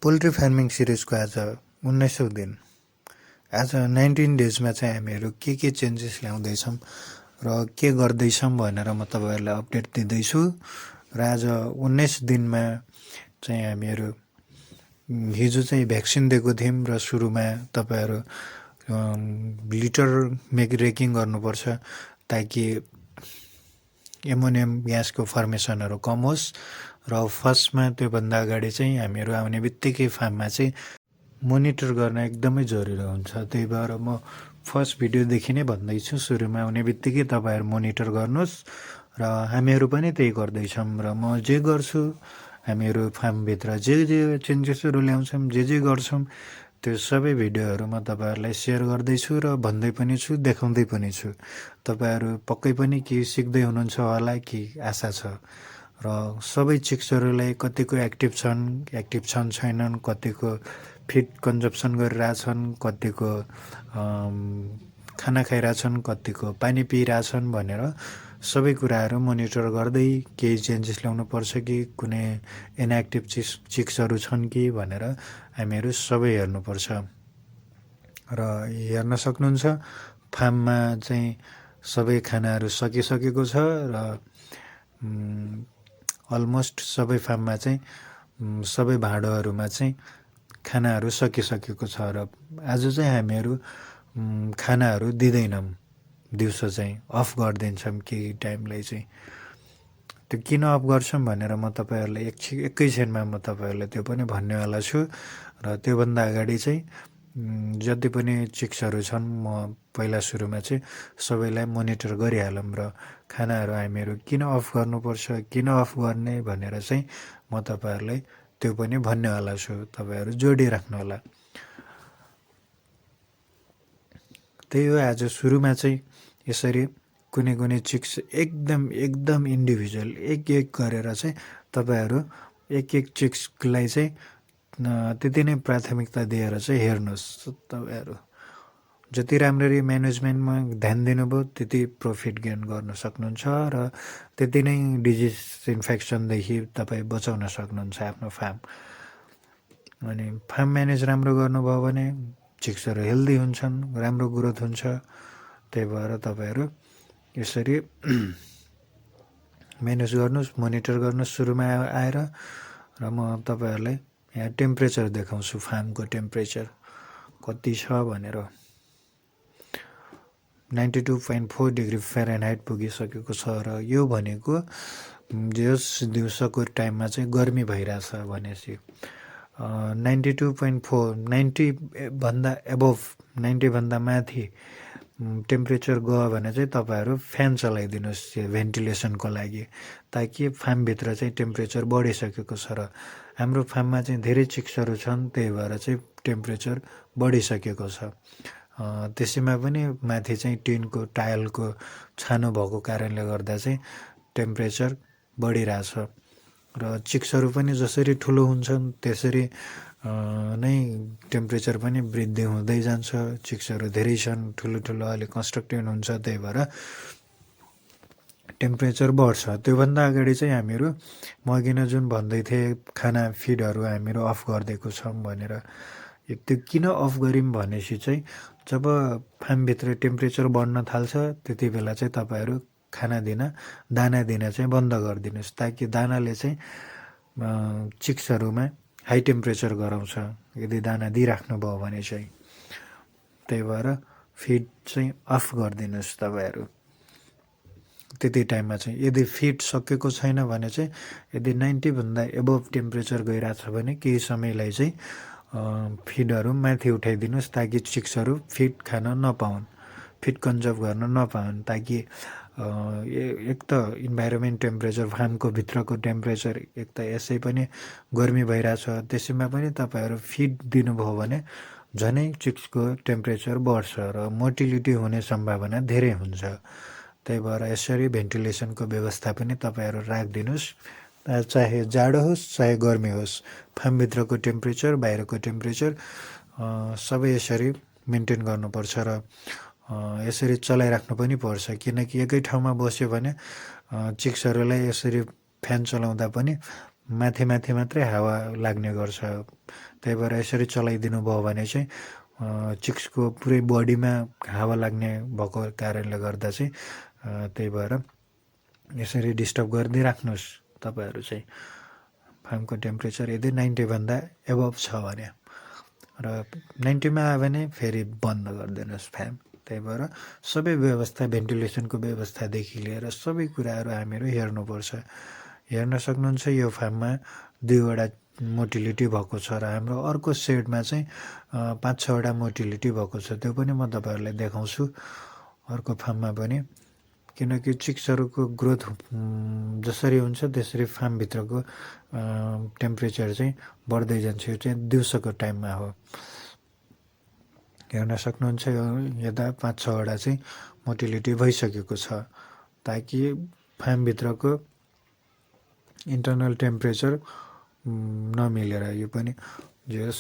Poultry farming सिरिजको आज 19औं दिन। आज 19 डेजमा चाहिँ हामीहरू के चेन्जेस ल्याउँदैछौँ र के गर्दैछौँ भनेर म तपाईँहरूलाई अपडेट दिँदैछु। र आज 19 दिनमा चाहिँ हामीहरू हिजो चाहिँ भ्याक्सिन दिएको थियौँ र सुरुमा तपाईँहरू लिटर रेकिङ गर्नुपर्छ ताकि एमोनियम ग्यासको फर्मेसनहरू कम होस्। र फर्स्टमा त्योभन्दा अगाडि चाहिँ हामीहरू आउने बित्तिकै फार्ममा चाहिँ मोनिटर गर्न एकदमै जरुरी हुन्छ। त्यही भएर म फर्स्ट भिडियोदेखि नै भन्दैछु, सुरुमा आउने बित्तिकै तपाईँहरू मोनिटर गर्नुहोस् र हामीहरू पनि त्यही गर्दैछौँ। र म जे गर्छु, हामीहरू फार्मभित्र जे चेन्जेसहरू ल्याउँछौँ, जे गर्छौँ त्यो सबै भिडियोहरू म तपाईँहरूलाई सेयर गर्दैछु र भन्दै पनि छु, देखाउँदै पनि छु। तपाईँहरू पक्कै पनि केही सिक्दै हुनुहुन्छ होला कि आशा छ। र सबै चिक्सहरूलाई कतिको एक्टिभ छन् छैनन्, कतिको फिड कन्जप्सन गरिरहेछन्, कतिको खाना खाइरहेछन्, कतिको पानी पिइरहेछन् भनेर सबै कुराहरू मोनिटर गर्दै केही चेन्जेस ल्याउनु पर्छ कि कुनै इनएक्टिभ चिक्सहरू छन् कि भनेर हामीहरू सबै हेर्नुपर्छ। र हेर्न सक्नुहुन्छ फार्ममा चाहिँ सबै खानाहरू सकिसकेको छ र अलमोस्ट सबै फार्ममा चाहिँ सबै भाँडोहरूमा चाहिँ खानाहरू सकिसकेको छ। र आज चाहिँ हामीहरू खानाहरू दिँदैनौँ, दिउँसो चाहिँ अफ गरिदिन्छौँ केही टाइमलाई चाहिँ। त्यो किन अफ गर्छौँ भनेर म तपाईँहरूलाई एकैछिनमा म तपाईँहरूलाई त्यो पनि भन्नेवाला छु। र त्योभन्दा अगाडि चाहिँ जति पनि चिक्सहरू छन् म पहिला सुरुमा चाहिँ सबैलाई मोनिटर गरिहालौँ र खानाहरू हामीहरू किन अफ गर्नुपर्छ, किन अफ गर्ने भनेर चाहिँ म तपाईँहरूलाई त्यो पनि भन्नेवाला छु। तपाईँहरू जोडिराख्नु होला। त्यही हो, आज सुरुमा चाहिँ यसरी कुनै चिक्स एकदम इन्डिभिजुअल एक गरेर चाहिँ तपाईँहरू एक चिक्सलाई चाहिँ त्यति नै प्राथमिकता दिएर चाहिँ हेर्नुहोस्। तपाईँहरू जति राम्ररी म्यानेजमेन्टमा ध्यान दिनुभयो त्यति प्रफिट गेन गर्न सक्नुहुन्छ र त्यति नै डिजिज इन्फेक्सनदेखि तपाईँ बचाउन सक्नुहुन्छ आफ्नो फार्म। अनि फार्म म्यानेज राम्रो गर्नुभयो भने चिक्सहरू हेल्दी हुन्छन्, राम्रो ग्रोथ हुन्छ। त्यही भएर तपाईँहरू यसरी म्यानेज गर्नुहोस्, मोनिटर गर्नुहोस् सुरुमा आएर। र म तपाईँहरूलाई यहाँ टेम्परेचर देखाउँछु, फार्मको टेम्परेचर कति छ भनेर। 92.4 डिग्री फेरेनहाइट पुगिसकेको छ। र यो भनेको जस दिउँसोको टाइममा चाहिँ गर्मी भइरहेछ भनेपछि 92.4 90भन्दा एबोभ 90भन्दा माथि टेम्परेचर गयो भने चाहिँ तपाईँहरू फ्यान चलाइदिनुहोस् भेन्टिलेसनको लागि, ताकि फार्मभित्र चाहिँ टेम्परेचर बढिसकेको छ। र हाम्रो फार्ममा चाहिँ धेरै चिक्सहरू छन्, त्यही भएर चाहिँ टेम्परेचर बढिसकेको छ। त्यसैमा पनि माथि चाहिँ टिनको टाइलको छानो भएको कारणले गर्दा चाहिँ टेम्परेचर बढिरहेछ। र चिक्सहरू पनि जसरी ठुलो हुन्छन् त्यसरी नै टेम्परेचर पनि वृद्धि हुँदै जान्छ। चिक्सहरू धेरै छन्, ठुलो अलिक कन्स्ट्रक्टेड हुन्छ, त्यही भएर टेम्परेचर बढ्छ। त्योभन्दा अगाडि चाहिँ हामीहरू म अघि नै जुन भन्दै थिएँ खाना फिडहरू हामीहरू अफ गरिदिएको छौँ भनेर, त्यो किन अफ गऱ्यौँ भनेपछि चाहिँ जब फार्मभित्र टेम्परेचर बढ्न थाल्छ त्यति बेला चाहिँ तपाईँहरू दाना दिन चाहिँ बन्द गरिदिनुहोस्, ताकि दानाले चाहिँ चिक्सहरूमा हाई टेम्परेचर गराउँछ यदि दाना दिइराख्नुभयो भने चाहिँ। त्यही भएर फिड चाहिँ अफ गरिदिनुहोस् तपाईँहरू त्यति टाइममा चाहिँ। यदि फिड सकेको छैन भने चाहिँ यदि 90भन्दा एबोभ टेम्परेचर गइरहेछ भने केही समयलाई चाहिँ फिडहरू माथि उठाइदिनुहोस्, ताकि चिक्सहरू फिड खान नपाउन्, फिड कन्जर्भ गर्न नपाउन्। ताकि एक त इन्भाइरोमेन्ट टेम्परेचर, फार्मको भित्रको टेम्परेचर एक त यसै पनि गर्मी भइरहेछ, त्यसैमा पनि तपाईँहरू फिड दिनुभयो भने झनै चिक्सको टेम्परेचर बढ्छ र मोर्टिलिटी हुने सम्भावना धेरै हुन्छ। त्यही भएर यसरी भेन्टिलेसनको व्यवस्था पनि तपाईँहरू राखिदिनुहोस्, चाहे जाडो होस् चाहे गर्मी होस्। फार्मभित्रको टेम्परेचर, बाहिरको टेम्परेचर सबै यसरी मेन्टेन गर्नुपर्छ र यसरी चलाइराख्नु पनि पर्छ। किनकि एकै ठाउँमा बस्यो भने चिक्सहरूलाई यसरी फ्यान चलाउँदा पनि माथि माथि मात्रै हावा लाग्ने गर्छ। त्यही भएर यसरी चलाइदिनु भयो भने चाहिँ चिक्सको पुरै बडीमा हावा लाग्ने भएको कारणले गर्दा चाहिँ त्यही भएर यसरी डिस्टर्ब गरिदिइराख्नुहोस् तपाईँहरू चाहिँ। फार्मको टेम्परेचर यदि 90भन्दा एबभ छ भने र 90मा आयो भने फेरि बन्द गरिदिनुहोस् फ्यान। त्यही भएर सबै व्यवस्था, भेन्टिलेसनको व्यवस्थादेखि लिएर सबै कुराहरू हामीहरू हेर्नुपर्छ। हेर्न सक्नुहुन्छ यो फार्ममा 2वटा मोटिलिटी भएको छ र हाम्रो अर्को सेडमा चाहिँ 5-6वटा मोटिलिटी भएको छ। त्यो पनि म तपाईँहरूलाई देखाउँछु अर्को फार्ममा पनि। किनकि चिक्सहरूको ग्रोथ जसरी हुन्छ त्यसरी फार्मभित्रको टेम्परेचर चाहिँ बढ्दै जान्छ। यो चाहिँ दिउँसोको टाइममा हो। हेर्न सक्नुहुन्छ यो यता 5-6वटा चाहिँ मोटिलिटी भइसकेको छ, ताकि फार्मभित्रको इन्टरनल टेम्परेचर नमिलेर यो पनि जस।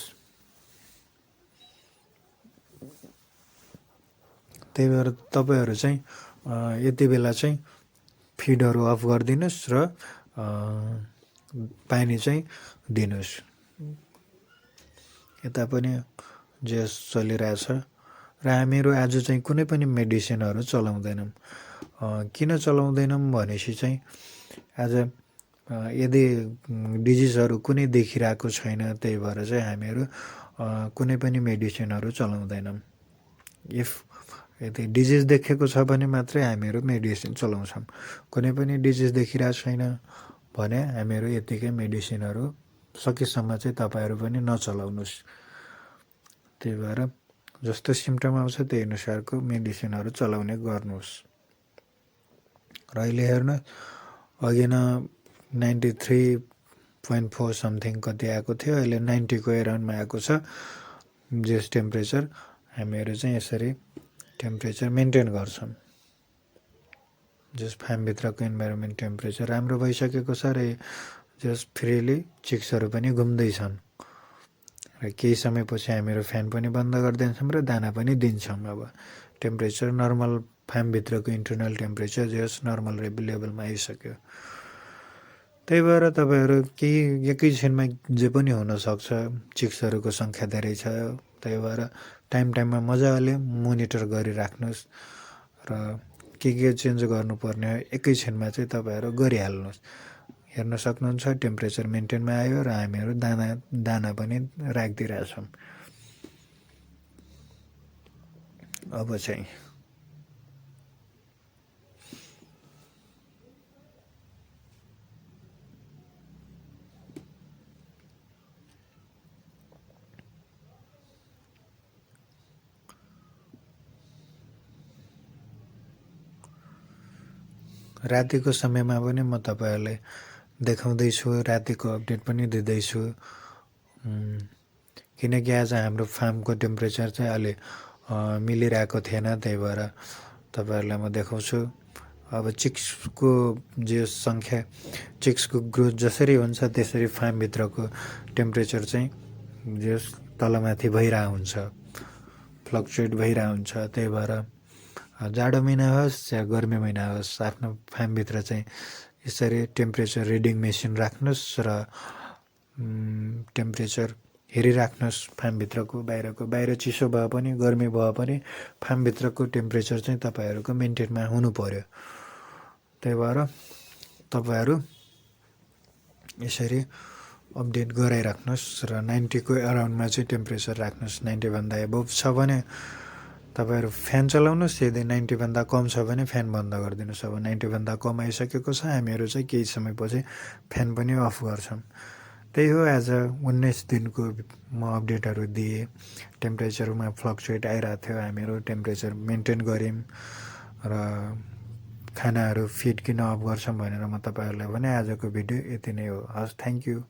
त्यही भएर तपाईँहरू चाहिँ यति बेला चाहिँ फिडहरू अफ गरिदिनुहोस् र पानी चाहिँ दिनुहोस्। यता पनि जस चलिरहेछ र हामीहरू आज चाहिँ कुनै पनि मेडिसिनहरू चलाउँदैनौँ। किन चलाउँदैनौँ भनेपछि चाहिँ आज यदि डिजिजहरू कुनै देखिरहेको छैन, त्यही भएर चाहिँ हामीहरू कुनै पनि मेडिसिनहरू चलाउँदैनौँ। यदि डिजिज देखेको छ भने मात्रै हामीहरू मेडिसिन चलाउँछौँ। कुनै पनि डिजिज देखिरहेको छैन भने हामीहरू यत्तिकै मेडिसिनहरू सकेसम्म चाहिँ तपाईँहरू पनि नचलाउनुहोस्। त्यही भएर जस्तो सिम्टम आउँछ त्यही अनुसारको मेडिसिनहरू चलाउने गर्नुहोस्। र अहिले हेर्नु अघि न 93.4 समथिङ कति आएको थियो, अहिले 90को एराउन्डमा आएको छ जस टेम्परेचर। हामीहरू चाहिँ यसरी टेम्परेचर मेन्टेन गर्छौँ। जस फार्मभित्रको इन्भाइरोमेन्ट टेम्परेचर राम्रो भइसकेको छ र जस फ्रिली चिक्सहरू पनि घुम्दैछन् र केही समयपछि हामीहरू फ्यान पनि बन्द गरिदिन्छौँ र दाना पनि दिन्छौँ। अब टेम्परेचर नर्मल, फार्मभित्रको इन्टरनल टेम्परेचर जस नर्मल लेभलमा आइसक्यो। त्यही भएर तपाईँहरू केही एकैछिनमा जे पनि हुनसक्छ, चिक्सहरूको सङ्ख्या धेरै छ। त्यही भएर टाइममा मजाले मोनिटर गरिराख्नुहोस् र के चेन्ज गर्नुपर्ने एकैछिनमा चाहिँ तपाईँहरू गरिहाल्नुहोस्। हेर्न सक्नुहुन्छ टेम्परेचर मेन्टेनमा आयो र हामीहरू दाना पनि राखिदिइरहेछौँ। अब चाहिँ रातिको समयमा पनि म तपाईँहरूलाई देखाउँदैछु, रातिको अपडेट पनि दिँदैछु। किनकि आज हाम्रो फार्मको टेम्परेचर चाहिँ अलि मिलिरहेको थिएन, त्यही भएर तपाईँहरूलाई म देखाउँछु। अब चिक्सको जो सङ्ख्या, चिक्सको ग्रोथ जसरी हुन्छ त्यसरी फार्मभित्रको टेम्परेचर चाहिँ जस तलमाथि भइरहेको हुन्छ, फ्लक्चुएट भइरहेको हुन्छ। त्यही भएर जाडो महिना होस् या गर्मी महिना होस्, आफ्नो फार्मभित्र चाहिँ यसरी टेम्परेचर रिडिङ मेसिन राख्नुहोस् र टेम्परेचर हेरिराख्नुहोस् फार्मभित्रको। बाहिर चिसो भए पनि गर्मी भए पनि फार्मभित्रको टेम्परेचर चाहिँ तपाईँहरूको मेन्टेनमा हुनु पर्यो। त्यही भएर तपाईँहरू यसरी अपडेट गराइराख्नुहोस् र 90को अराउन्डमा चाहिँ टेम्परेचर राख्नुहोस्। 90भन्दा एबभ छ भने तपाईँहरू फ्यान चलाउनुहोस्, यदि 90भन्दा कम छ भने फ्यान बन्द गरिदिनुहोस्। अब 90भन्दा कम आइसकेको छ, हामीहरू चाहिँ केही समयपछि फ्यान पनि अफ गर्छौँ। त्यही हो, आज 19 दिनको म अपडेटहरू दिएँ। टेम्परेचरमा फ्लक्चुएट आइरहेको थियो, हामीहरू टेम्परेचर मेन्टेन गऱ्यौँ र खानाहरू फिड किन अफ गर्छौँ भनेर म तपाईँहरूलाई भने। आजको भिडियो यति नै हो। हस्, थ्याङ्क यू।